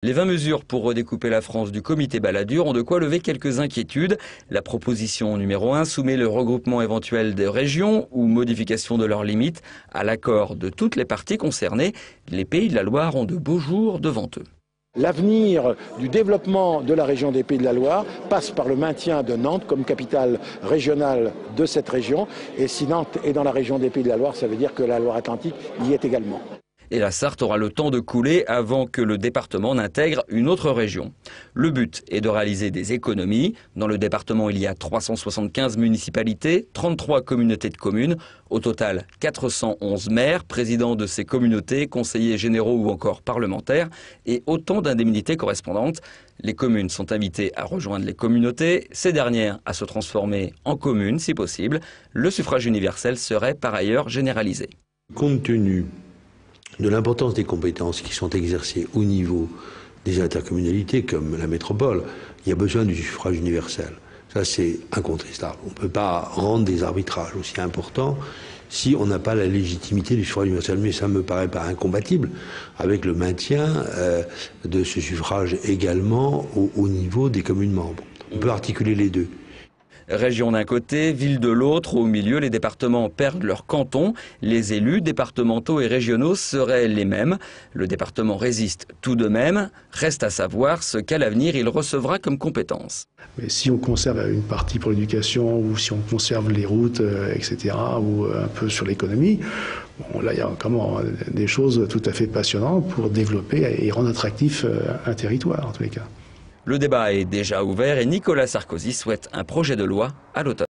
Les 20 mesures pour redécouper la France du comité Balladur ont de quoi lever quelques inquiétudes. La proposition numéro 1 soumet le regroupement éventuel des régions ou modification de leurs limites à l'accord de toutes les parties concernées. Les Pays de la Loire ont de beaux jours devant eux. L'avenir du développement de la région des Pays de la Loire passe par le maintien de Nantes comme capitale régionale de cette région. Et si Nantes est dans la région des Pays de la Loire, ça veut dire que la Loire-Atlantique y est également. Et la Sarthe aura le temps de couler avant que le département n'intègre une autre région. Le but est de réaliser des économies. Dans le département, il y a 375 municipalités, 33 communautés de communes. Au total, 411 maires, présidents de ces communautés, conseillers généraux ou encore parlementaires, et autant d'indemnités correspondantes. Les communes sont invitées à rejoindre les communautés, ces dernières à se transformer en communes si possible. Le suffrage universel serait par ailleurs généralisé. Compte tenu de l'importance des compétences qui sont exercées au niveau des intercommunalités comme la métropole, il y a besoin du suffrage universel. Ça, c'est incontestable. On ne peut pas rendre des arbitrages aussi importants si on n'a pas la légitimité du suffrage universel. Mais ça ne me paraît pas incompatible avec le maintien de ce suffrage également au niveau des communes membres. On peut articuler les deux. Région d'un côté, ville de l'autre, au milieu, les départements perdent leur canton. Les élus départementaux et régionaux seraient les mêmes. Le département résiste tout de même. Reste à savoir ce qu'à l'avenir il recevra comme compétence. Mais si on conserve une partie pour l'éducation ou si on conserve les routes, etc., ou un peu sur l'économie, bon, là il y a vraiment des choses tout à fait passionnantes pour développer et rendre attractif un territoire en tous les cas. Le débat est déjà ouvert et Nicolas Sarkozy souhaite un projet de loi à l'automne.